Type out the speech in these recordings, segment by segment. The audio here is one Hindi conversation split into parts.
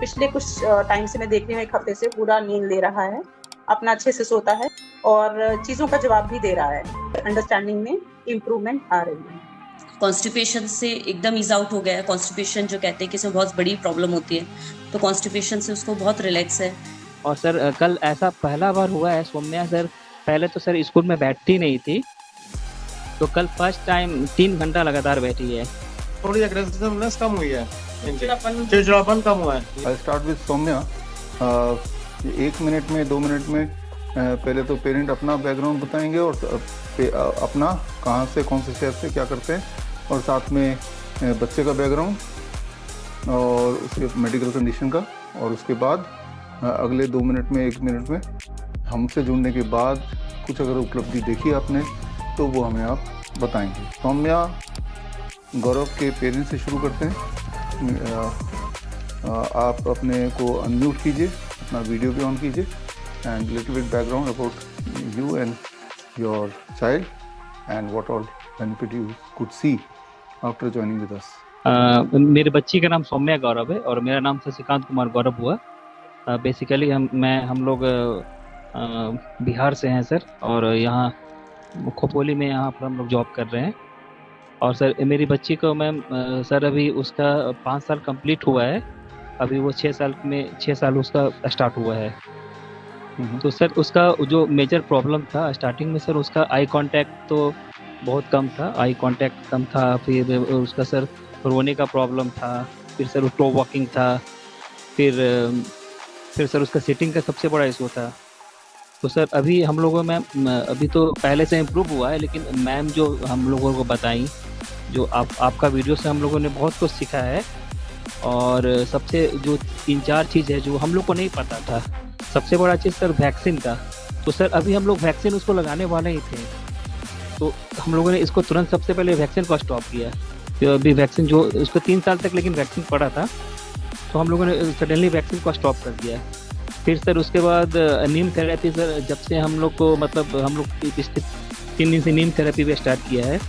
पिछले कुछ टाइम से मैं देख रही हूँ, 1 हफ्ते से पूरा नींद ले रहा है, अपना अच्छे से सोता है और चीज़ों का जवाब भी दे रहा है। अंडरस्टैंडिंग में इम्प्रूवमेंट आ रही है। कॉन्स्टिपेशन से एकदम ईज आउट हो गया है। कॉन्स्टिपेशन जो कहते हैं कि इसमें बहुत बड़ी प्रॉब्लम होती है, तो कॉन्स्टिपेशन से उसको बहुत रिलैक्स है। और सर कल ऐसा पहला बार हुआ है सौम्या सर, पहले तो सर स्कूल में बैठती नहीं थी, तो कल फर्स्ट टाइम 3 घंटा लगातार बैठी है। थोड़ी एग्रेसिवनेस कम हुई है, चिड़चिड़ापन कम हुआ है। I start with Saumya. 1 minute में 2 मिनट में पहले तो पेरेंट अपना बैकग्राउंड बताएंगे और अपना कहाँ से कौन से शहर से क्या करते हैं, और साथ में बच्चे का बैकग्राउंड और उसके मेडिकल कंडीशन का, और उसके बाद अगले 2 मिनट में 1 मिनट में हमसे जुड़ने के बाद कुछ अगर उपलब्धि देखी आपने तो वो हमें आप बताएंगे। सौम्या गौरव के पेरेंट्स से शुरू करते हैं। आप अपने को अनम्यूट कीजिए, अपना वीडियो भी ऑन कीजिए, and little bit background about you and your child and what all benefit you could see after joining with us. मेरे बच्ची का नाम सौम्या गौरव है और मेरा नाम शशिकांत कुमार गौरव हुआ। बेसिकली हम लोग बिहार से हैं सर, और यहाँ खोपोली में यहाँ पर हम लोग जॉब कर रहे हैं। और सर मेरी बच्ची को मैम सर अभी उसका 5 साल कंप्लीट हुआ है, अभी वो 6 साल उसका स्टार्ट हुआ है। तो सर उसका जो मेजर प्रॉब्लम था स्टार्टिंग में सर, उसका आई कांटेक्ट तो बहुत कम था, फिर उसका सर रोने का प्रॉब्लम था, फिर सर स्लो वॉकिंग था, फिर सर उसका सिटिंग का सबसे बड़ा इशू था। तो सर अभी हम लोगों में अभी तो पहले से इम्प्रूव हुआ है, लेकिन मैम जो हम लोगों को बताई, जो आपका वीडियो से हम लोगों ने बहुत कुछ सीखा है। और सबसे जो 3-4 चीज़ है जो हम लोग को नहीं पता था, सबसे बड़ा चीज़ सर वैक्सीन का। तो सर अभी हम लोग वैक्सीन उसको लगाने वाले ही थे, तो हम लोगों ने इसको तुरंत सबसे पहले वैक्सीन को स्टॉप किया। तो अभी वैक्सीन जो उसको 3 साल तक लेकिन वैक्सीन पड़ा था, तो हम लोगों ने सडनली वैक्सीन को स्टॉप कर दिया। फिर सर उसके बाद नीम थेरेपी सर, जब से हम लोग को मतलब हम लोग पिछले 3 दिन से नीम थेरेपी भी स्टार्ट किया है।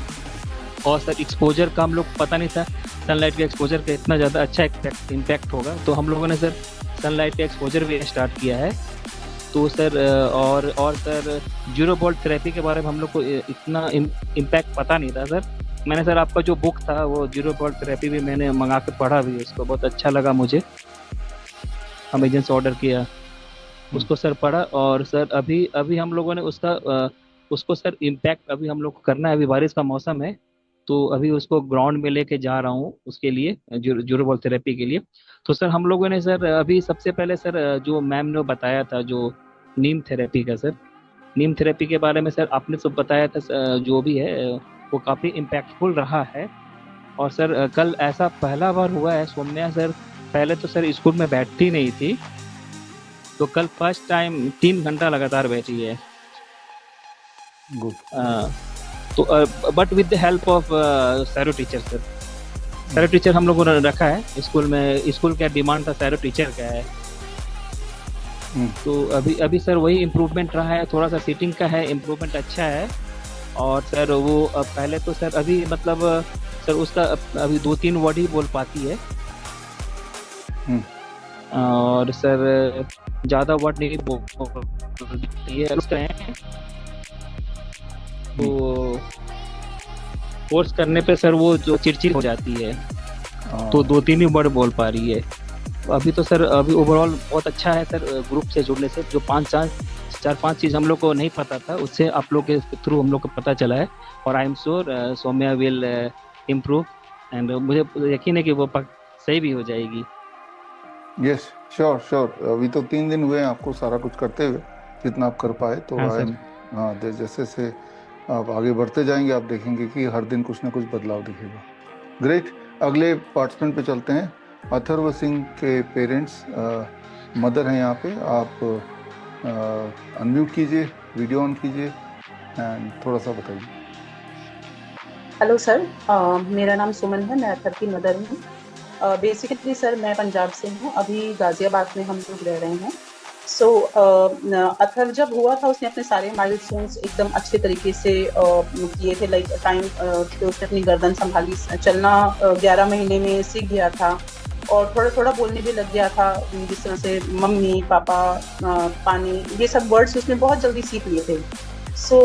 और सर एक्सपोजर का हम लोग पता नहीं था सनलाइट के एक्सपोजर का इतना ज़्यादा अच्छा इम्पैक्ट होगा, तो हम लोगों ने सर सनलाइट का एक्सपोजर भी स्टार्ट किया है। तो सर और सर 0 वोल्ट थेरेपी के बारे में हम लोग को इतना इम्पैक्ट पता नहीं था सर। मैंने सर आपका जो बुक था वो 0 वोल्ट थेरेपी भी मैंने मंगा कर पढ़ा भी, उसको बहुत अच्छा लगा मुझे, अमेजन से ऑर्डर किया, उसको सर पढ़ा। और सर अभी हम लोगों ने उसको सर इम्पैक्ट अभी हम लोग को करना है। अभी बारिश का मौसम है, तो अभी उसको ग्राउंड में लेके जा रहा हूँ उसके लिए, जीरो बॉल थेरेपी के लिए। तो सर हम लोगों ने सर अभी सबसे पहले सर जो मैम ने बताया था जो नीम थेरेपी का, सर नीम थेरेपी के बारे में सर आपने सब बताया था, जो भी है वो काफ़ी इम्पैक्टफुल रहा है। और सर कल ऐसा पहला बार हुआ है सौम्या सर, पहले तो सर स्कूल में बैठती नहीं थी, तो कल फर्स्ट टाइम 3 घंटा लगातार बैठी है। गुड। तो but with the help of serow teacher sir, serow teacher हम लोगों ने रखा है स्कूल में। स्कूल का डिमांड था सैरो टीचर का है, तो अभी सर वही इम्प्रूवमेंट रहा है। थोड़ा सा सीटिंग का है इम्प्रूवमेंट अच्छा है। और सर वो पहले तो सर अभी मतलब सर उसका अभी 2-3 वर्ड ही बोल पाती है, और सर ज़्यादा वर्ड नहीं बोलती है। तो फोर्स करने पे सर वो जो चिड़चिड़ हो जाती है, तो 2-3 ही वर्ड बोल पा रही है। अभी तो सर अभी ओवरऑल बहुत अच्छा है सर, ग्रुप से जुड़ने से जो 4-5 चीज़ हम लोग को नहीं पता था, उससे आप लोग के थ्रू हम लोग को पता चला है। और I am sure Saumya will improve, and मुझे यकीन है कि वो सही भी हो जाएगी। Yes, sure. अभी तो 3 दिन हुए हैं आपको सारा कुछ करते हुए, जितना आप कर पाए। तो जैसे से आप आगे बढ़ते जाएंगे आप देखेंगे कि हर दिन कुछ ना कुछ बदलाव दिखेगा। ग्रेट। अगले पार्टिसिपेंट पे चलते हैं। अथर्व सिंह के पेरेंट्स मदर हैं यहाँ पे। आप अनम्यूट कीजिए, वीडियो ऑन कीजिए एंड थोड़ा सा बताइए। हेलो सर, मेरा नाम सुमन है, मैं अथर्व की मदर हूँ। बेसिकली सर मैं पंजाब से हूँ, अभी गाजियाबाद में हम लोग रह रहे हैं। सो अथर्व जब हुआ था उसने अपने सारे माइलस्टोन्स एकदम अच्छे तरीके से किए थे। लाइक टाइम पे उसने अपनी गर्दन संभाली, चलना 11 महीने में सीख गया था, और थोड़ा थोड़ा बोलने भी लग गया था, जिस तरह से मम्मी पापा, पानी, ये सब वर्ड्स उसने बहुत जल्दी सीख लिए थे। सो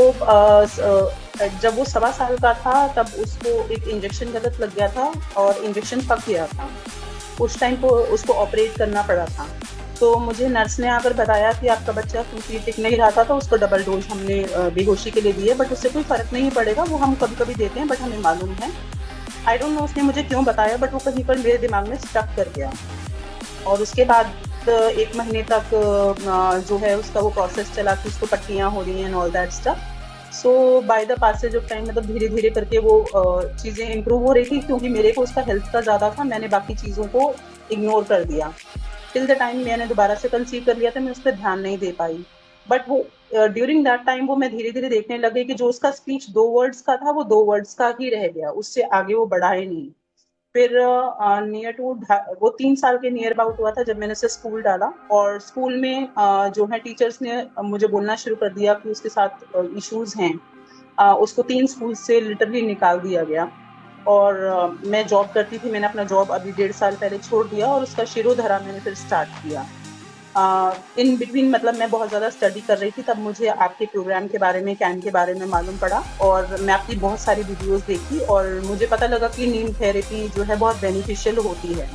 जब वो 1.25 साल का था तब उसको एक इंजेक्शन गलत लग गया था और इंजेक्शन पक गया था। उस टाइम को उसको ऑपरेट करना पड़ा था। तो मुझे नर्स ने आकर बताया कि आपका बच्चा क्योंकि टिक नहीं रहा था, तो उसको डबल डोज हमने बेहोशी के लिए दिए, बट उससे कोई फ़र्क नहीं पड़ेगा, वो हम कभी कभी देते हैं, बट हमें मालूम है। आई डोंट नो उसने मुझे क्यों बताया, बट वो कहीं पर मेरे दिमाग में स्टक कर गया। और उसके बाद 1 महीने तक जो है उसका वो प्रोसेस चला कि उसको पट्टियाँ हो रही हैं and all that stuff. So by the passage of time, मतलब धीरे धीरे करके वो चीज़ें इम्प्रूव हो रही थी, क्योंकि मेरे को उसका हेल्थ का ज़्यादा था, मैंने बाकी चीज़ों को इग्नोर कर दिया। टिल द टाइम मैंने दोबारा से कंसीव कर लिया था, मैं उस पर ध्यान नहीं दे पाई। बट वो ड्यूरिंग दैट टाइम वो मैं धीरे धीरे देखने लगी कि जो उसका स्पीच 2 वर्ड्स का था वो 2 वर्ड्स का ही रह गया, उससे आगे वो बढ़ा ही नहीं। फिर नियर टू वो 3 साल के नियर अबाउट हुआ था जब मैंने उसे स्कूल डाला, और स्कूल में जो है टीचर्स ने मुझे बोलना शुरू कर दिया कि उसके साथ इश्यूज हैं। उसको 3 स्कूल से लिटरली निकाल दिया गया। और मैं जॉब करती थी, मैंने अपना जॉब अभी 1.5 साल पहले छोड़ दिया और उसका शिरोधारा मैंने फिर स्टार्ट किया। इन बिटवीन मतलब मैं बहुत ज़्यादा स्टडी कर रही थी, तब मुझे आपके प्रोग्राम के बारे में, कैंप के बारे में मालूम पड़ा, और मैं आपकी बहुत सारी वीडियोस देखी और मुझे पता लगा कि नीम थेरेपी जो है बहुत बेनिफिशियल होती है।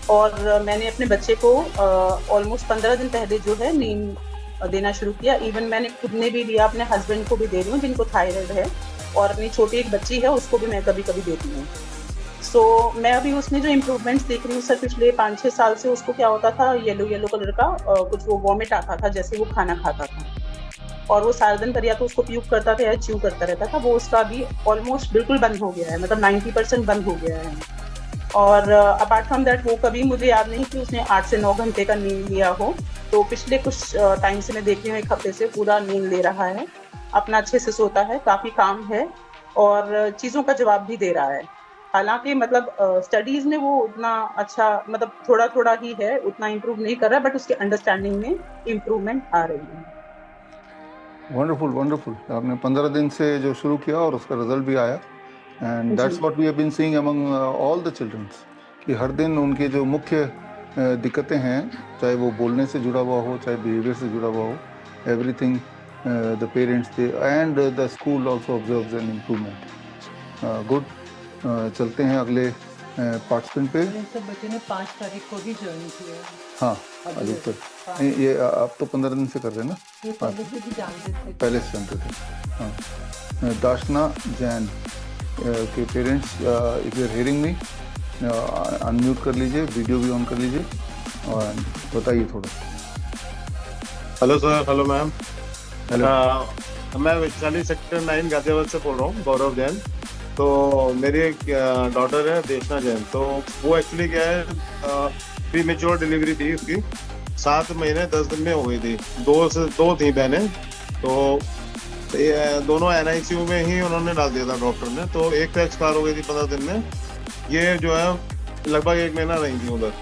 और मैंने अपने बच्चे को ऑलमोस्ट 15 दिन पहले जो है नीम देना शुरू किया। इवन मैंने खुद ने भी लिया, अपने हस्बैंड को भी दे रही हूँ जिनको थायराइड है, और अपनी छोटी एक बच्ची है उसको भी मैं कभी कभी देती हूँ। सो मैं अभी उसमें जो इम्प्रूवमेंट्स देख रही हूँ सर, पिछले 5-6 साल से उसको क्या होता था, येलो कलर का कुछ वो वॉमिट आता था जैसे वो खाना खाता था, और वो सारा दिन पर या तो उसको प्यूक करता था या च्यू करता रहता था। वो उसका अभी ऑलमोस्ट बिल्कुल बंद हो गया है, मतलब 90% बंद हो गया है। और अपार्ट फ्रॉम दैट वो कभी मुझे याद नहीं कि उसने 8 से 9 घंटे का नींद लिया हो। तो पिछले कुछ टाइम से मैं देख रही हूँ, 1 हफ्ते से पूरा नींद ले रहा है, अपना अच्छे से सोता है, काफ़ी काम है और चीज़ों का जवाब भी दे रहा है। हालांकि मतलब स्टडीज़ में वो उतना अच्छा, मतलब थोड़ा थोड़ा ही है, उतना इम्प्रूव नहीं कर रहा, बट उसके अंडरस्टैंडिंग में इम्प्रूवमेंट आ रही है। Wonderful wonderful. आपने 15 दिन से जो शुरू किया और उसका रिजल्ट भी आया, and that's what we have been seeing among all the childrens, कि हर दिन उनके जो मुख्य दिक्कतें हैं, चाहे वो बोलने से जुड़ा हुआ हो, चाहे बिहेवियर से जुड़ा हुआ हो, everything the parents they and the school also observes an improvement. Good. चलते हैं अगले पार्टिसिपेंट पे। सब बच्चे ने 5 तारीख को ही ज्वाइन किया। हाँ अधिकतर ये आप तो 15 दिन से कर रहे हैं ना? ये पहले से भी जानते थे। पहले से जानते थे। हाँ, दाशना जैन के parents, if you are hearing me, unmute कर लीजिए, वीडियो भी ऑन कर लीजिए और बताइए थोड़ा। Hello sir. Hello ma'am. Hello. मैं वैशाली सेक्टर 9 गाजियाबाद से बोल रहा हूँ, गौरव जैन। तो मेरी एक डॉटर है देशना जैन। तो वो एक्चुअली क्या है, प्री मेच्योर डिलीवरी थी उसकी, 7 महीने 10 दिन में हो गई थी। 2 थी बहनें, तो दोनों NICU में ही उन्होंने डाल दिया था डॉक्टर ने। तो एक तो एक्सपायर हो गई थी 15 दिन में, ये जो है लगभग 1 महीना रही थी उधर।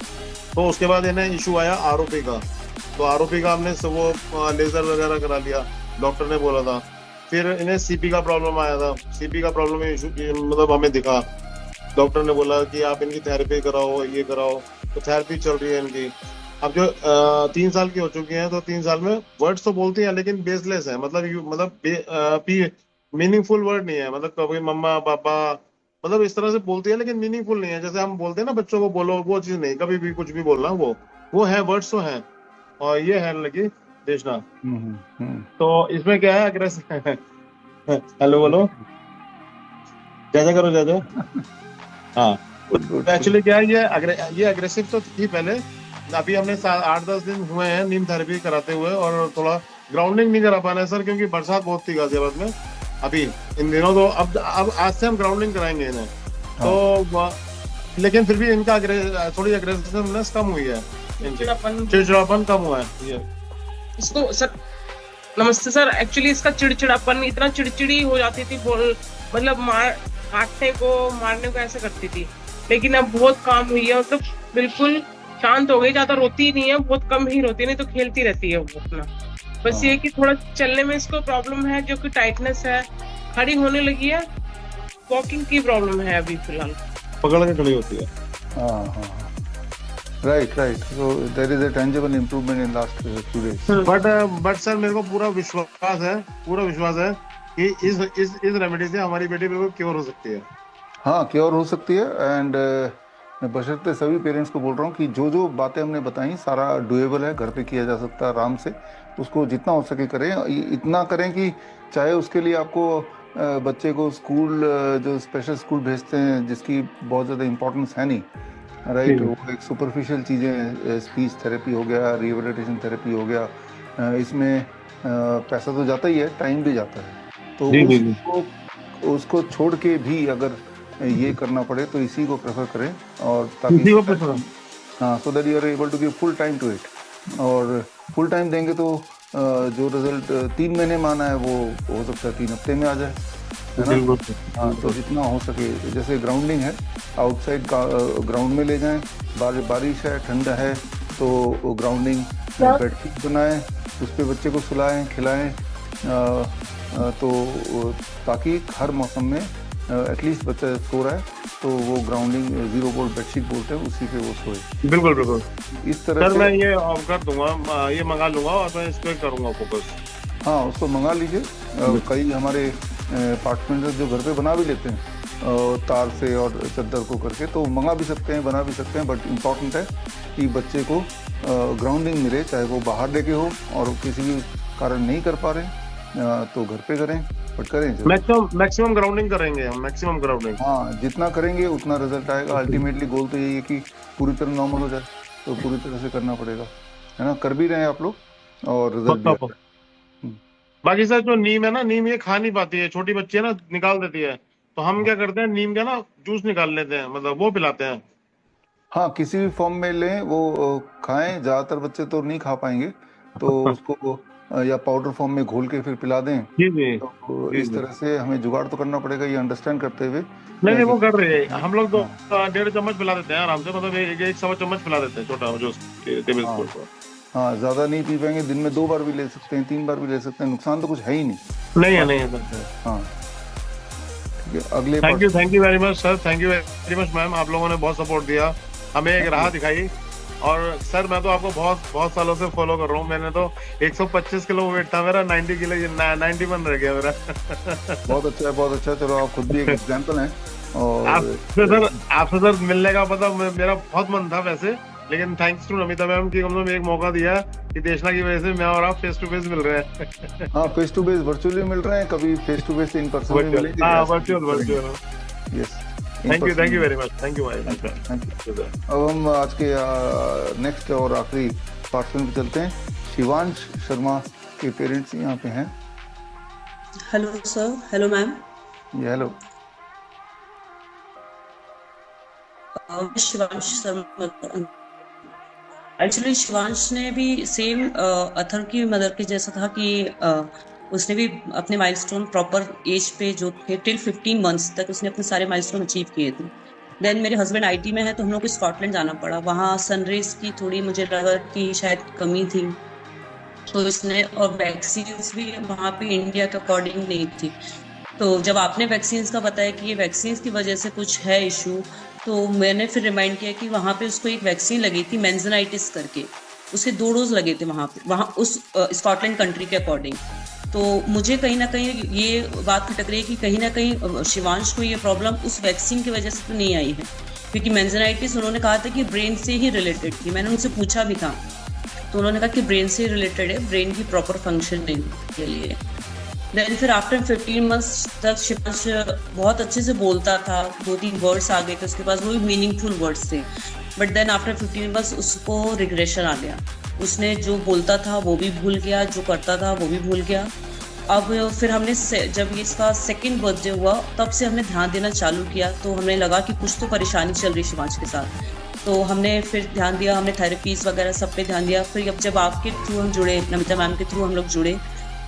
तो उसके बाद इन्हें इशू आया ROP का। तो ROP का हमने वो लेजर वगैरह करा लिया, डॉक्टर ने बोला था। फिर इन्हें CP का प्रॉब्लम आया था। CP का प्रॉब्लम इशू मतलब हमें दिखा, डॉक्टर ने बोला कि आप इनकी थेरेपी कराओ, ये कराओ। तो थेरेपी चल रही है इनकी। अब जो 3 साल की हो चुकी हैं, तो 3 साल में वर्ड्स तो बोलती हैं लेकिन बेसलेस है, मतलब मीनिंगफुल वर्ड नहीं है। मतलब कभी मम्मा पापा मतलब इस तरह से बोलती है, लेकिन मीनिंगफुल नहीं है। जैसे हम बोलते हैं ना बच्चों को बोलो, वो चीज नहीं, कभी भी कुछ भी बोलना, वो है, वर्ड्स तो हैं। और ये है लगी देशना। तो इसमें क्या है, अग्रेसिव हेलो बोलो, जैसा करो जैसा। हाँ, एक्चुअली क्या है, ये अग्रेसिव तो थी पहले। अभी हमने 8-10 दिन हुए हैं नीम थेरेपी कराते हुए, और थोड़ा ग्राउंडिंग नहीं करा पाना सर, क्योंकि बरसात बहुत थी गाजियाबाद में अभी इन दिनों। तो अब आज से हम ग्राउंडिंग कराएंगे इन्हें। तो लेकिन फिर भी इनका थोड़ी अग्रेसिवनेस कम हुई है, चिड़चिड़ापन कम हुआ है। ये इसको सर नमस्ते सर, एक्चुअली इसका चिड़चिड़ापन, इतना चिड़चिड़ी हो जाती थी, मतलब काटने को मारने को ऐसे करती थी। लेकिन अब बहुत काम हुई है, मतलब बिल्कुल शांत हो गई, ज्यादा रोती नहीं है, बहुत कम ही रोती है, नहीं तो खेलती रहती है वो अपना। बस ये कि थोड़ा चलने में इसको प्रॉब्लम है, जो कि टाइटनेस है, खड़ी होने लगी है, वॉकिंग की प्रॉब्लम है अभी फिलहाल, पकड़ के खड़ी होती है। हाँ। Right, right. So there is a tangible improvement in last few days. But sir मेरे को पूरा विश्वास है कि इस रेमेडी से हमारी बेटी बिल्कुल क्योर हो सकती है। हाँ, क्योर हो सकती है। एंड मैं बशर्ते सभी पेरेंट्स को बोल रहा हूँ कि जो जो बातें हमने बताई सारा डुएबल है, घर पे किया जा सकता है आराम से। उसको जितना हो सके करें, इतना करें कि चाहे उसके लिए आपको बच्चे को स्कूल, जो स्पेशल स्कूल भेजते हैं जिसकी बहुत ज़्यादा इम्पोर्टेंस है नहीं, राइट, वो एक सुपरफिशियल चीज़ें, स्पीच थेरेपी हो गया, रिहेबिलिटेशन थेरेपी हो गया, इसमें पैसा तो जाता ही है, टाइम भी जाता है। तो उसको छोड़ के भी अगर ये करना पड़े तो इसी को प्रेफर करें, और ताकि हाँ, so that you are able to give full time to it. और फुल टाइम देंगे तो जो रिजल्ट 3 महीने में आना है वो हो सकता है 3 हफ्ते में आ जाए, है ना। हाँ, तो जितना हो सके, जैसे ग्राउंडिंग है, आउटसाइड ग्राउंड में ले जाएं, बारिश है, ठंडा है, तो ग्राउंडिंग बेडशीट बनाएं, उस पर बच्चे को सुलाएं, खिलाएं, तो ताकि हर मौसम में एटलीस्ट बच्चा सो रहा है तो वो ग्राउंडिंग 0 वोल्ट बेडशीट बोलते हैं, उसी पे वो सोए। बिल्कुल इस तरह सर से मैं ये कर दूंगा, ये मंगा लूंगा और मैं इस पे करूंगा फोकस। हाँ, उसको मंगा लीजिए। कई हमारे अपार्टमेंट जो घर पे बना भी लेते हैं तार से और चद्दर को करके, तो मंगा भी सकते हैं, बना भी सकते हैं। बट इम्पॉर्टेंट है कि बच्चे को ग्राउंडिंग मिले, चाहे वो बाहर लेके हो और किसी भी कारण नहीं कर पा रहे तो घर पे करें, बट करें। मैक्सिमम ग्राउंडिंग करेंगे हम, मैक्सिमम ग्राउंडिंग। हाँ, जितना करेंगे उतना रिजल्ट आएगा। अल्टीमेटली गोल तो यही है कि पूरी तरह नॉर्मल हो जाए, तो पूरी तरह से करना पड़ेगा, है ना। कर भी रहे हैं आप लोग और रिजल्ट भी आता है। बाकी सर जो नीम है ना, नीम ये खा नहीं पाती है, छोटी बच्ची है ना, निकाल देती है, तो हम क्या करते हैं, नीम का ना जूस निकाल लेते हैं, मतलब वो पिलाते हैं। हाँ, किसी भी फॉर्म में लें, वो खाएं। ज़्यादातर बच्चे तो नहीं खा पाएंगे, तो उसको या पाउडर फॉर्म में घोल के फिर पिला दें। जी तो इस तरह से हमें जुगाड़ तो करना पड़ेगा, ये अंडरस्टैंड करते हुए। नहीं वो कर रहे हैं, हम लोग तो 1.5 चम्मच पिला देते हैं आराम से, मतलब एक 1 चम्मच पिला देते हैं, छोटा जो टेबल स्पून को। हाँ, ज़्यादा नहीं पी पाएंगे, दिन में 2 बार भी ले सकते हैं, 3 बार भी ले सकते हैं, नुकसान तो कुछ है ही नहीं। नहीं है। हाँ, ठीक है। अगले thank you very much sir, thank you very much ma'am, आप लोगों ने बहुत सपोर्ट दिया, हमें एक राह दिखाई। और सर मैं तो आपको बहुत सालों से फॉलो कर रहा हूँ। मैंने तो 125 किलो वेट था मेरा, 90 किलो 91 रह गया मेरा। बहुत अच्छा है, बहुत अच्छा। चलो, आप खुद भी एक एग्जाम्पल हैं। और आपसे सर मिलने का मतलब मेरा बहुत मन था वैसे, लेकिन थैंक्स टू नमिता मैम की उन्होंने एक मौका दिया कि देशना की वजह से मैं और आप फेस टू फेस मिल रहे हैं। हाँ, फेस टू फेस वर्चुअली मिल रहे हैं, कभी face to face in person भी मिलेंगे। हाँ, virtual. Yes, thank you very much, thank you भाई। Thank you. अब हम आज के नेक्स्ट और आखिरी पार्टिसिपेंट पे चलते हैं। शिवांश शर्मा के पेरेंट्स यहाँ पे हैं। Hello sir. Hello ma'am. Hello. Shivansh Sharma. Actually Shivansh ने भी सेम अथर की मदर के जैसा था कि उसने भी अपने माइलस्टोन प्रॉपर एज पे जो थे टिल 15 मंथ्स तक उसने अपने सारे माइलस्टोन अचीव किए थे। देन मेरे हस्बैंड आईटी में है, तो हम लोग को स्कॉटलैंड जाना पड़ा। वहाँ सनरेज की थोड़ी मुझे लगा कि शायद कमी थी, तो इसने, और वैक्सीन भी वहाँ पे इंडिया के अकॉर्डिंग नहीं थी। तो जब आपने वैक्सीन का बताया कि ये वैक्सीन की वजह से कुछ है इशू, तो मैंने फिर रिमाइंड किया कि वहाँ पे उसको एक वैक्सीन लगी थी मेंजेनाइटिस करके, उसके 2 डोज लगे थे वहाँ उस स्कॉटलैंड कंट्री के अकॉर्डिंग। तो मुझे कहीं ना कहीं ये बात खटक रही है कि कहीं ना कहीं शिवांश को ये प्रॉब्लम उस वैक्सीन की वजह से तो नहीं आई है, क्योंकि मेंजेनाइटिस उन्होंने कहा था कि ब्रेन से ही रिलेटेड थी। मैंने उनसे पूछा भी था, तो उन्होंने कहा कि ब्रेन से रिलेटेड है, ब्रेन की प्रॉपर फंक्शनिंग के लिए। देन फिर आफ्टर 15 मंथ्स तक शिवांश बहुत अच्छे से बोलता था, 2-3 वर्ड्स आ गए थे उसके पास, वो भी मीनिंगफुल वर्ड्स थे। बट देन आफ्टर 15 मंथ्स उसको रिग्रेशन आ गया, उसने जो बोलता था वो भी भूल गया, जो करता था वो भी भूल गया। अब फिर हमने जब इसका 2nd बर्थडे हुआ तब से हमने ध्यान देना चालू किया, तो हमें लगा कि कुछ तो परेशानी चल रही शिवांश के साथ। तो हमने फिर ध्यान दिया, हमने थेरेपीज वगैरह सब पे ध्यान दिया। फिर जब आपके थ्रू हम जुड़े, नमिता मैम के थ्रू हम लोग जुड़े,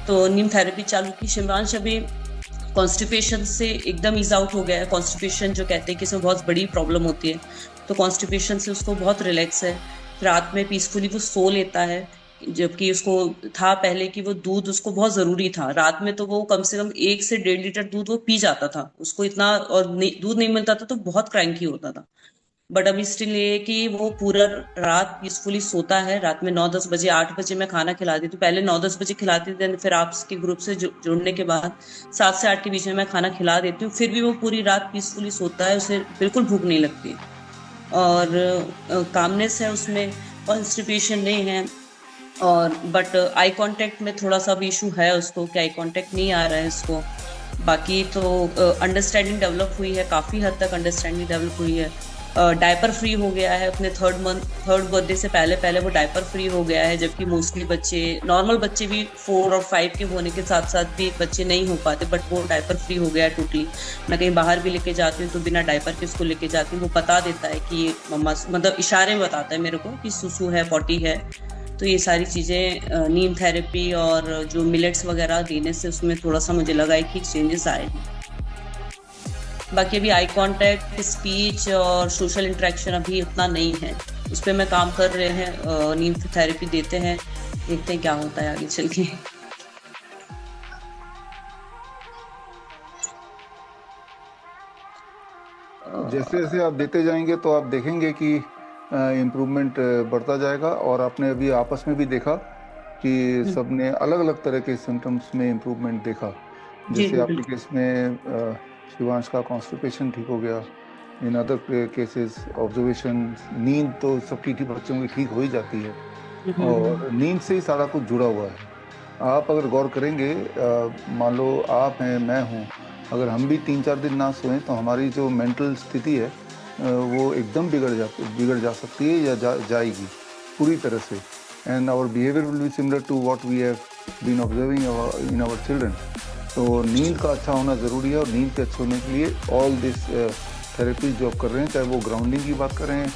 तो नीम थेरेपी चालू की। शिवांश अभी कॉन्स्टिपेशन से एकदम ईज आउट हो गया है। कॉन्स्टिपेशन जो कहते हैं कि इसमें बहुत बड़ी प्रॉब्लम होती है, तो कॉन्स्टिपेशन से उसको बहुत रिलैक्स है। रात में पीसफुली वो सो लेता है, जबकि उसको था पहले कि वो दूध उसको बहुत ज़रूरी था। रात में तो वो कम से कम 1 से 1.5 लीटर दूध वो पी जाता था, उसको इतना, और दूध नहीं मिलता था तो बहुत क्रैंकी होता था। बट अभी स्टिल ये है कि वो पूरा रात पीसफुली सोता है। रात में 9-10 बजे 8 बजे मैं खाना खिलाती थी, पहले 9-10 बजे खिलाती थी, then फिर आपके ग्रुप से जुड़ने के बाद 7 से 8 के बीच में मैं खाना खिला देती हूँ, फिर भी वो पूरी रात पीसफुली सोता है, उसे बिल्कुल भूख नहीं लगती और कामनेस है उसमें, कॉन्स्टिपेशन नहीं है। और बट आई कांटेक्ट में थोड़ा सा भी इशू है उसको, कि आई कांटेक्ट नहीं आ रहा है इसको। बाकी तो अंडरस्टैंडिंग डेवलप हुई है, काफ़ी हद तक अंडरस्टैंडिंग डेवलप हुई है। डायपर फ्री हो गया है अपने थर्ड बर्थडे से पहले पहले वो डायपर फ्री हो गया है, जबकि मोस्टली बच्चे, नॉर्मल बच्चे भी 4 और 5 के होने के साथ साथ भी बच्चे नहीं हो पाते, बट वो डायपर फ्री हो गया है टोटली। मैं कहीं बाहर भी लेके जाती हूँ तो बिना डायपर के उसको लेके जाती हूँ, वो बता देता है कि ये मम्मा, मतलब इशारे में बताता है मेरे को कि सुसु है, पॉटी है। तो ये सारी चीज़ें नीम थेरेपी और जो मिलेट्स वगैरह देने से उसमें थोड़ा सा मुझे लगा है कि चेंजेस आए हैं। बाकी अभी आई कांटेक्ट, स्पीच और सोशल इंटरेक्शन अभी उतना नहीं है, उस पर मैं काम कर रहे हैं, नीम थेरेपी देते हैं, देखते हैं क्या होता है आगे चल के। जैसे जैसे आप देते जाएंगे तो आप देखेंगे कि इम्प्रूवमेंट बढ़ता जाएगा। और आपने अभी आपस में भी देखा कि सबने अलग अलग तरह के सिम्टम्स में इम्प्रूवमेंट देखा। जी जैसे जी आपके बिल्कुल। केस में शिवांश का कॉन्स्टिपेशन ठीक हो गया। इन अदर केसेस ऑब्जर्वेशन, नींद तो सबकी बच्चों की ठीक हो ही जाती है और नींद से ही सारा कुछ जुड़ा हुआ है। आप अगर गौर करेंगे, मान लो आप हैं, मैं हूँ, अगर हम भी 3-4 दिन ना सोएं तो हमारी जो मेंटल स्थिति है वो एकदम बिगड़ जा सकती है या जाएगी पूरी तरह से। And our behaviour will be similar to what we have been observing in our children. तो नींद का अच्छा होना ज़रूरी है और नींद के अच्छे होने के लिए ऑल दिस थेरेपी जो आप कर रहे हैं, चाहे वो ग्राउंडिंग की बात करें,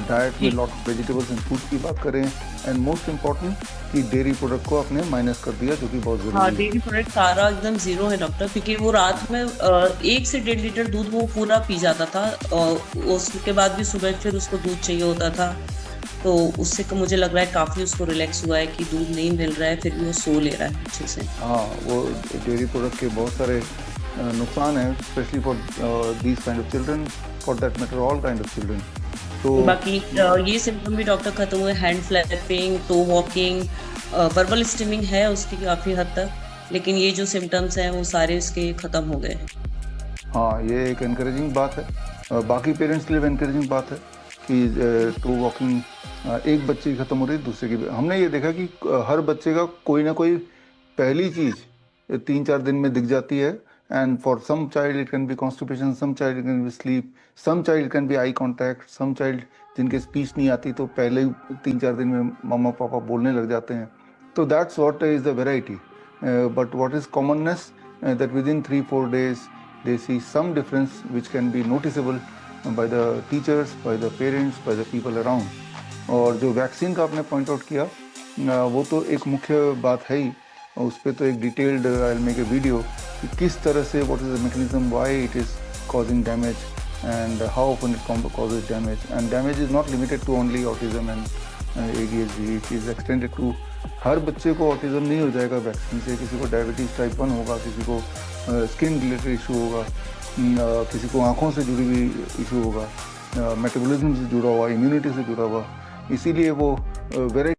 डाइट में lot of vegetables and fruits की बात करें, एंड मोस्ट इम्पॉर्टेंट कि डेयरी प्रोडक्ट को आपने माइनस कर दिया, जो कि बहुत हाँ, ज़रूरी है। डेयरी प्रोडक्ट सारा एकदम जीरो है डॉक्टर, क्योंकि वो रात में 1 से 1.5 लीटर दूध वो पूरा पी जाता था और उसके बाद भी सुबह फिर उसको दूध चाहिए होता था। तो उससे मुझे लग रहा है काफ़ी उसको रिलैक्स हुआ है कि दूध नहीं मिल रहा है, फिर भी वो सो ले रहा है अच्छे से। हाँ, वो डेयरी प्रोडक्ट के बहुत सारे नुकसान हैं, specially for these kind of children, for that matter all kind of children. तो बाकी ये सिम्टम भी डॉक्टर खत्म हुए, hand flapping, toe walking, verbal stimming है उसकी काफ़ी हद तक, लेकिन ये जो सिम्टम्स हैं वो सारे उसके ख़त्म हो गए। हाँ, ये एक एनकरेजिंग बात है। बाकी पेरेंट्स के लिए भी एनकरेजिंग बात है कि टू वॉकिंग एक बच्चे की ख़त्म हो रही है, दूसरे की। हमने ये देखा कि हर बच्चे का कोई ना कोई पहली चीज़ 3-4 दिन में दिख जाती है। And for some child it can be constipation, some child it can be sleep, some child can be eye contact, some child जिनके स्पीच नहीं आती तो पहले ही 3-4 दिन में मम्मा पापा बोलने लग जाते हैं। तो that's what is the variety. But what is commonness, that with in 3-4 days they see some difference which can be noticeable by the teachers, by the parents, by the people around. और जो वैक्सीन का आपने पॉइंट आउट किया, वो तो एक मुख्य बात है ही। उस पर तो एक detailed I will make a video कि किस तरह से, what is the mechanism, why it is causing damage and how often it causes damage. And damage is not limited to only autism and ADHD, it is extended to हर बच्चे को। ऑटिज्म नहीं हो जाएगा वैक्सीन से, किसी को डायबिटीज टाइप 1 होगा, किसी को स्किन रिलेटेड इशू होगा, किसी को आँखों से जुड़ी हुई इशू होगा, मेटाबॉलिज्म से जुड़ा हुआ, इम्यूनिटी से जुड़ा हुआ। इसीलिए वो वेरी